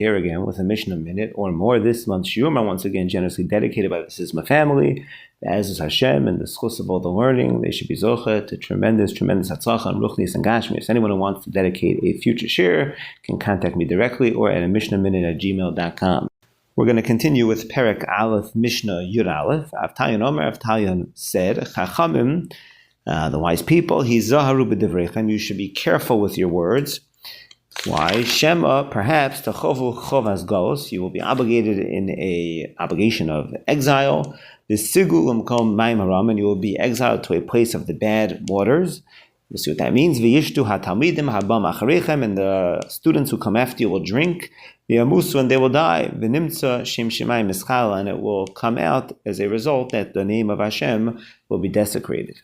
here again with a Mishnah Minute or more. This month's shiur, once again generously dedicated by the Sisma family, the Aziz Hashem, and the schus of all the learning. They should be zocheh to tremendous hatzlacha and ruchnis and gashmis. Anyone who wants to dedicate a future shiur can contact me directly or at mishnahminute@gmail.com. We're going to continue with Perek Alef Mishna Yud Alef. Avtalyon said, Chachamim, the wise people, Hizaharu b'divreichem, you should be careful with your words. Why? Shema, perhaps, tachovu chovas galos, you will be obligated in a obligation of exile. The sigu l'mkom mayim haram, and you will be exiled to a place of the bad waters. We'll see what that means. V'yishtu hatalmidim habam acharechem, and the students who come after you will drink. V'yamusu, and they will die. V'nimtza shem shemayim mischal, and it will come out as a result that the name of Hashem will be desecrated.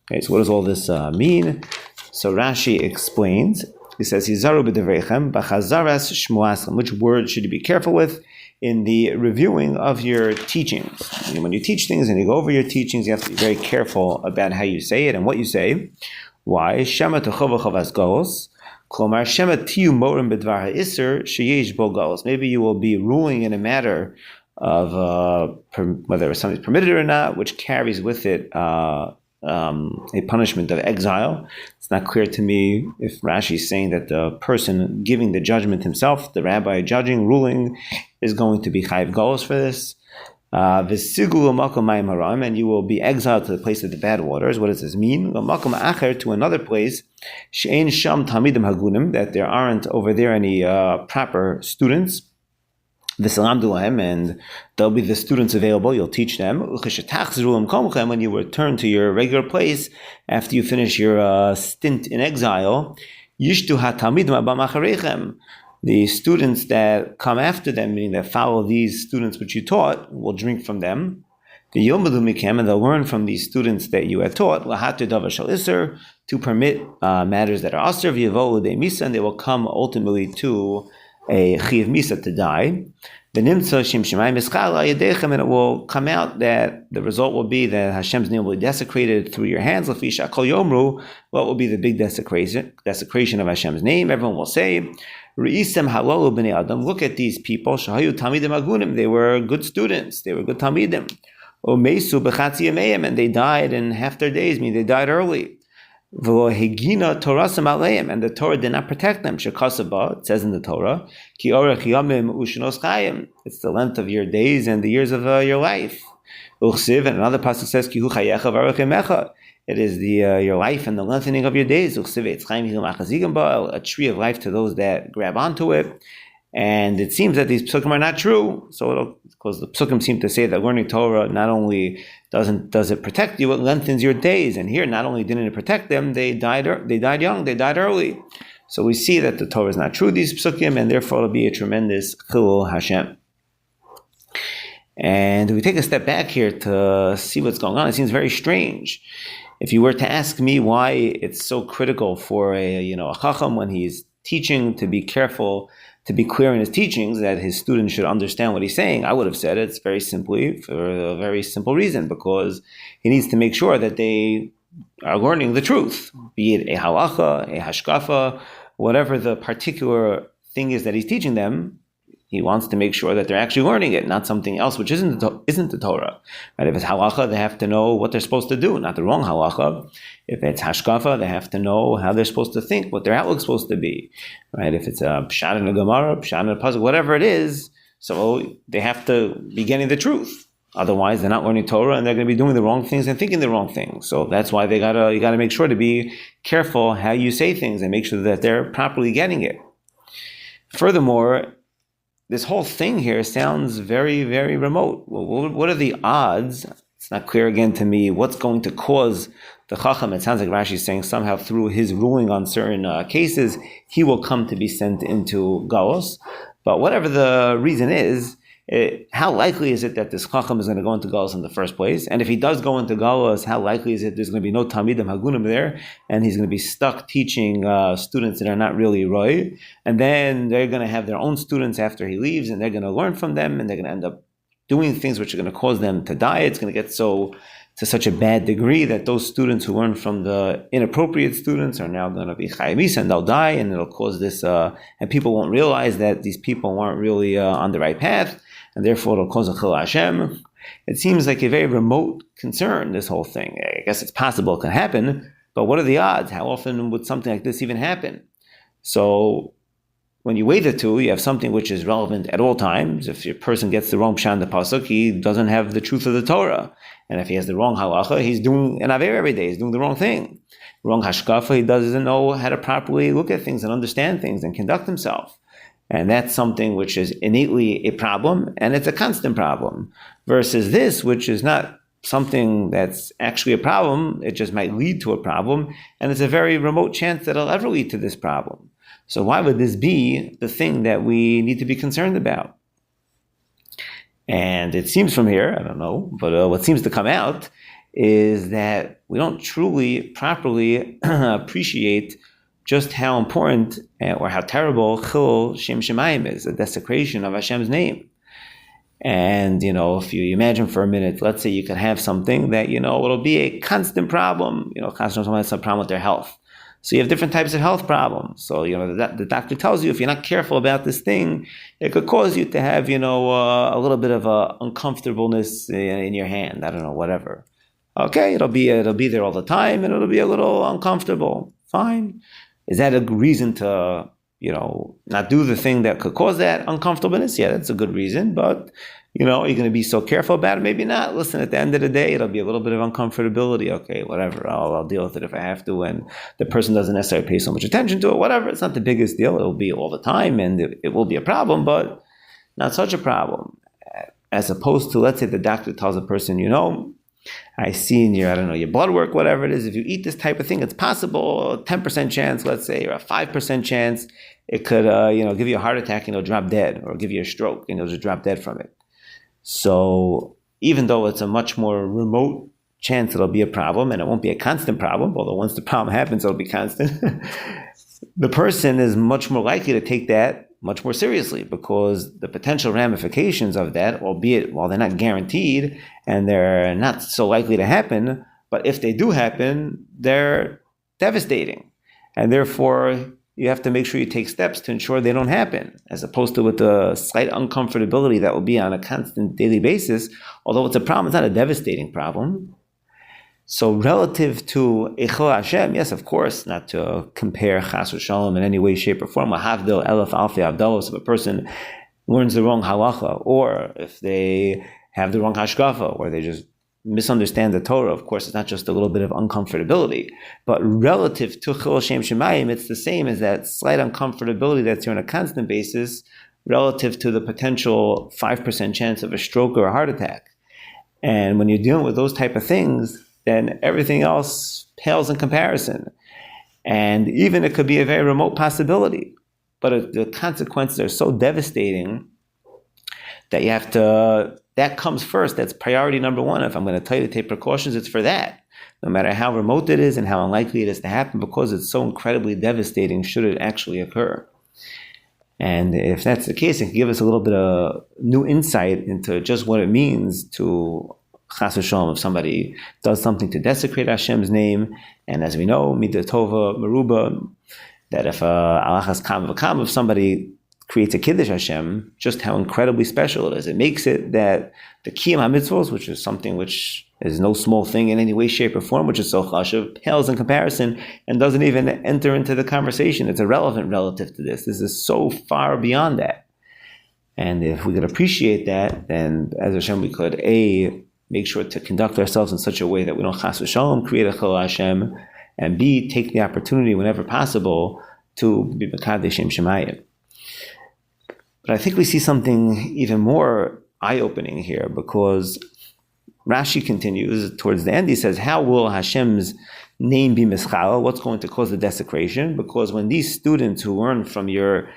Okay, so what does all this mean? So Rashi explains. He says, Hizaru b'divreichem b'chazaras shmuasem. Which word should you be careful with in the reviewing of your teachings? When you teach things and you go over your teachings, you have to be very careful about how you say it and what you say. Why? Shema techova chavas galos. Klomar shema tiyu morim b'dvar ha'isser sheyesh bo galos. Maybe you will be ruling in a matter of whether something is permitted or not, which carries with it a punishment of exile. It's not clear to me if Rashi is saying that the person giving the judgment himself, the rabbi judging, ruling, is going to be chayiv galos for this. And you will be exiled to the place of the bad waters. What does this mean? To another place, that there aren't over there any proper students. And there'll be the students available, you'll teach them. When you return to your regular place, after you finish your stint in exile, the students that come after them, meaning that follow these students which you taught, will drink from them. And they'll learn from these students that you had taught, to permit matters that are aser, and they will come ultimately to a chiv misa, to die. And it will come out that the result will be that Hashem's name will be desecrated through your hands. What will be the big desecration of Hashem's name? Everyone will say, look at these people. They were good students. They were good talmidim. And they died in half their days, meaning they died early. And the Torah did not protect them. It says in the Torah, it's the length of your days and the years of your life. And another passage says, it is your life and the lengthening of your days. A tree of life to those that grab onto it. And it seems that these psukim are not true. So because the psukim seem to say that learning Torah not only does it protect you, it lengthens your days. And here, not only didn't it protect them, they died young, they died early. So we see that the Torah is not true, these psukim, and therefore it'll be a tremendous chilul Hashem. And we take a step back here to see what's going on. It seems very strange. If you were to ask me why it's so critical for a chacham when he's teaching to be careful, to be clear in his teachings, that his students should understand what he's saying, I would have said it's very simply for a very simple reason, because he needs to make sure that they are learning the truth, be it a halacha, a hashkafa, whatever the particular thing is that he's teaching them. He wants to make sure that they're actually learning it, not something else which isn't the Torah. Right? If it's halacha, they have to know what they're supposed to do, not the wrong halacha. If it's hashkafa, they have to know how they're supposed to think, what their outlook's supposed to be. Right? If it's a pshat in a gemara, pshat in a puzzle, whatever it is, so they have to be getting the truth. Otherwise, they're not learning Torah, and they're going to be doing the wrong things and thinking the wrong things. So that's why you gotta make sure to be careful how you say things and make sure that they're properly getting it. Furthermore, this whole thing here sounds very, very remote. What are the odds? It's not clear again to me what's going to cause the chacham. It sounds like Rashi is saying somehow through his ruling on certain cases, he will come to be sent into galos. But whatever the reason is, how likely is it that this chacham is going to go into galos in the first place? And if he does go into galos, how likely is it there's going to be no talmidim hagunim there, and he's going to be stuck teaching students that are not really roy? And then they're going to have their own students after he leaves, and they're going to learn from them, and they're going to end up doing things which are going to cause them to die. It's going to get so to such a bad degree that those students who learn from the inappropriate students are now going to be chayamis and they'll die, and it'll cause this, and people won't realize that these people weren't really on the right path, and therefore it'll cause a chil Hashem. It seems like a very remote concern, this whole thing. I guess it's possible it can happen, but what are the odds? How often would something like this even happen? So when you weigh the two, you have something which is relevant at all times. If your person gets the wrong pshat in the pasuk, he doesn't have the truth of the Torah. And if he has the wrong halacha, he's doing an aver every day. He's doing the wrong thing. Wrong hashkafa, he doesn't know how to properly look at things and understand things and conduct himself. And that's something which is innately a problem, and it's a constant problem. Versus this, which is not something that's actually a problem, it just might lead to a problem, and it's a very remote chance that it'll ever lead to this problem. So why would this be the thing that we need to be concerned about? And it seems from here, I don't know, but what seems to come out is that we don't truly, properly appreciate just how important or how terrible Chil Shem Shemayim is, the desecration of Hashem's name. And, if you imagine for a minute, let's say you could have something that, it'll be a constant problem. Someone has some problem with their health. So you have different types of health problems. So, the doctor tells you if you're not careful about this thing, it could cause you to have, a little bit of a uncomfortableness in your hand. I don't know, whatever. Okay, it'll be there all the time, and it'll be a little uncomfortable. Fine. Is that a reason to, not do the thing that could cause that uncomfortableness? Yeah, that's a good reason. But, you're going to be so careful about it? Maybe not. Listen, at the end of the day, it'll be a little bit of uncomfortability. Okay, whatever. I'll deal with it if I have to. And the person doesn't necessarily pay so much attention to it. Whatever. It's not the biggest deal. It'll be all the time, and it will be a problem, but not such a problem. As opposed to, let's say the doctor tells a person, I see in your blood work, whatever it is, if you eat this type of thing, it's possible, a 10% chance, let's say, or a 5% chance, it could, give you a heart attack and you'll drop dead, or give you a stroke and you'll just drop dead from it. So even though it's a much more remote chance it'll be a problem, and it won't be a constant problem, although once the problem happens, it'll be constant, the person is much more likely to take that much more seriously, because the potential ramifications of that, albeit while they're not guaranteed and they're not so likely to happen, but if they do happen, they're devastating. And therefore, you have to make sure you take steps to ensure they don't happen, as opposed to with the slight uncomfortability that will be on a constant daily basis. Although it's a problem, it's not a devastating problem. So relative to Eichel Hashem, yes, of course, not to compare Chas v'Shalom in any way, shape, or form. Havdil Elef Alfi Avdalos, if a person learns the wrong halacha, or if they have the wrong hashkafa, or they just misunderstand the Torah, of course, it's not just a little bit of uncomfortability. But relative to Chil Shem Shemayim, it's the same as that slight uncomfortability that's here on a constant basis, relative to the potential 5% chance of a stroke or a heart attack. And when you're dealing with those type of things, then everything else pales in comparison. And even it could be a very remote possibility. But the consequences are so devastating that you have to, that comes first. That's priority number one. If I'm going to tell you to take precautions, it's for that. No matter how remote it is and how unlikely it is to happen, because it's so incredibly devastating should it actually occur. And if that's the case, it can give us a little bit of new insight into just what it means to Chas v'Shalom, if somebody does something to desecrate Hashem's name. And as we know, Midah Tova Meruba, that if Alachas Kam v'Kam, if somebody creates a Kiddush Hashem, just how incredibly special it is. It makes it that the Kiyam HaMitzvos, which is something which is no small thing in any way, shape, or form, which is so chashuv, pales in comparison and doesn't even enter into the conversation. It's irrelevant relative to this. This is so far beyond that. And if we could appreciate that, then as Hashem, we could make sure to conduct ourselves in such a way that we don't chas v'shalom create a chil Hashem, and B, take the opportunity whenever possible to be Mekadesh Shem Shemayim. But I think we see something even more eye-opening here, because Rashi continues towards the end. He says, how will Hashem's name be mischal? What's going to cause the desecration? Because when these students who learn from your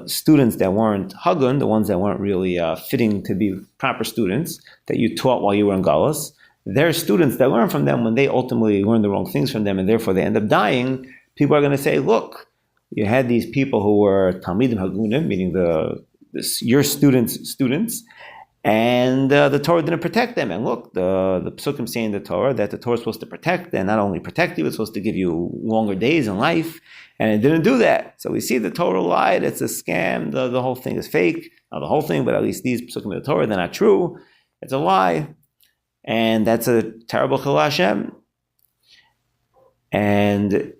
students that weren't Hagun, the ones that weren't really fitting to be proper students, that you taught while you were in Galus, they're students that learn from them when they ultimately learn the wrong things from them, and therefore they end up dying. People are going to say, look, you had these people who were Talmidim Hagunim, meaning your students, And the Torah didn't protect them. And look, the Psukim say in the Torah that the Torah is supposed to protect, and not only protect you, it's supposed to give you longer days in life, and it didn't do that. So we see the Torah lied. It's a scam. The whole thing is fake. Not the whole thing, but at least these Psukim of the Torah, they're not true. It's a lie. And that's a terrible Chilul Hashem. And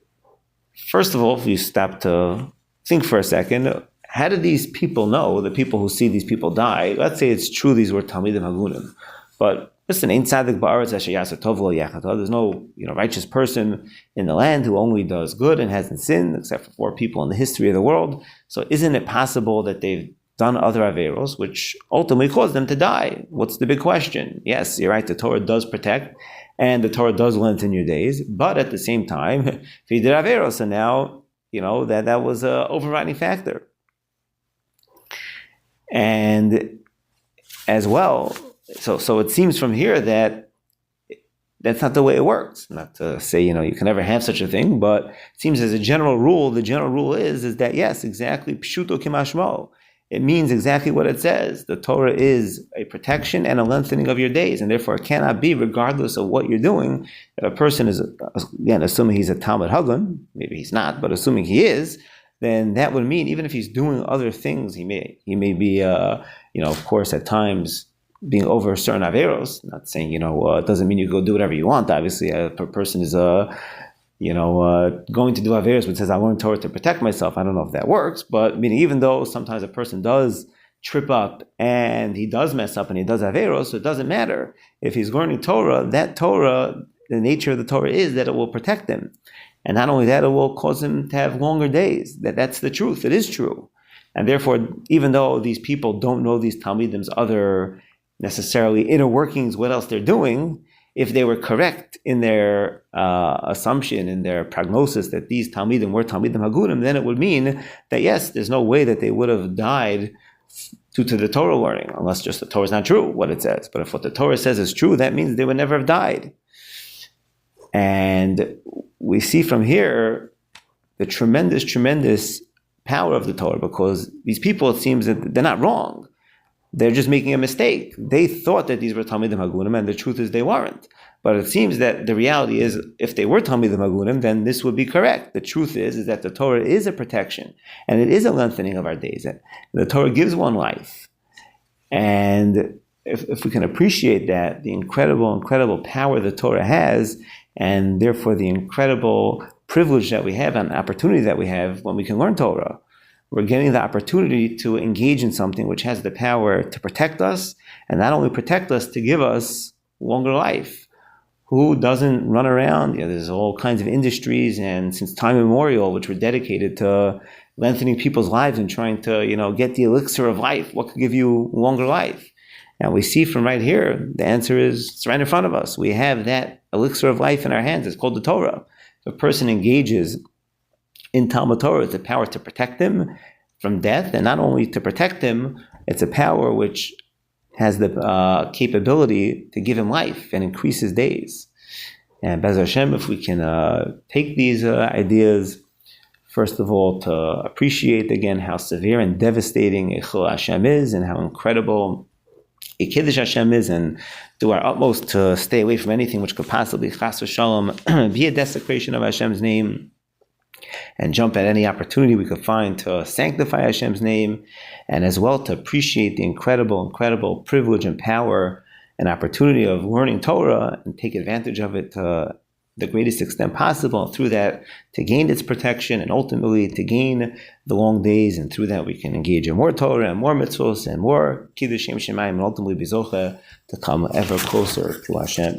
first of all, if you stop to think for a second, how do these people know, the people who see these people die? Let's say it's true these were Talmidim Hagunim. But listen, ain't tzaddik ba'aretz asher ya'aseh tov v'lo yachata. There's no righteous person in the land who only does good and hasn't sinned, except for 4 people in the history of the world. So isn't it possible that they've done other averos, which ultimately caused them to die? What's the big question? Yes, you're right, the Torah does protect, and the Torah does lengthen your days, but at the same time, if you did averos, and now, that was an overriding factor. And as well, so it seems from here that that's not the way it works. Not to say, you can never have such a thing, but it seems as a general rule, the general rule is that yes, exactly, pshuto kimashmo. It means exactly what it says. The Torah is a protection and a lengthening of your days, and therefore it cannot be, regardless of what you're doing, that a person is, again, assuming he's a Talmud Hagun, maybe he's not, but assuming he is, then that would mean even if he's doing other things, he may be, of course, at times being over certain averos. Not saying, it doesn't mean you go do whatever you want. Obviously, a person is, going to do averos, but says, I learned Torah to protect myself. I don't know if that works, but meaning even though sometimes a person does trip up and he does mess up and he does averos, so it doesn't matter. If he's learning Torah, that Torah, the nature of the Torah is that it will protect him. And not only that, it will cause him to have longer days. That's the truth. It is true. And therefore, even though these people don't know these Talmidim's other necessarily inner workings, what else they're doing, if they were correct in their assumption, in their prognosis that these Talmidim were Talmidim Hagunim, then it would mean that yes, there's no way that they would have died due to the Torah learning, unless just the Torah is not true, what it says. But if what the Torah says is true, that means they would never have died. And we see from here the tremendous, tremendous power of the Torah, because these people, it seems that they're not wrong. They're just making a mistake. They thought that these were Talmidim Hagunim, and the truth is they weren't. But it seems that the reality is, if they were Talmidim Hagunim, then this would be correct. The truth is that the Torah is a protection, and it is a lengthening of our days. The Torah gives one life. And if we can appreciate that, the incredible, incredible power the Torah has, and therefore the incredible privilege that we have and opportunity that we have when we can learn Torah, we're getting the opportunity to engage in something which has the power to protect us, and not only protect us, to give us longer life. Who doesn't run around? There's all kinds of industries, and since time immemorial, which were dedicated to lengthening people's lives and trying to, get the elixir of life. What could give you longer life? And we see from right here, the answer is, it's right in front of us. We have that elixir of life in our hands. It's called the Torah. If a person engages in Talmud Torah, it's a power to protect him from death, and not only to protect him, it's a power which has the capability to give him life and increase his days. And Bez Hashem, if we can take these ideas, first of all, to appreciate again how severe and devastating Chilul Hashem is, and how incredible Kiddush Hashem is, and do our utmost to stay away from anything which could possibly, chas v'shalom, be a desecration of Hashem's name, and jump at any opportunity we could find to sanctify Hashem's name, and as well to appreciate the incredible, incredible privilege and power and opportunity of learning Torah, and take advantage of it to the greatest extent possible, through that to gain its protection, and ultimately to gain the long days, and through that we can engage in more Torah and more mitzvos and more Kiddush Shem Shemayim, and ultimately be zocheh to come ever closer to Hashem.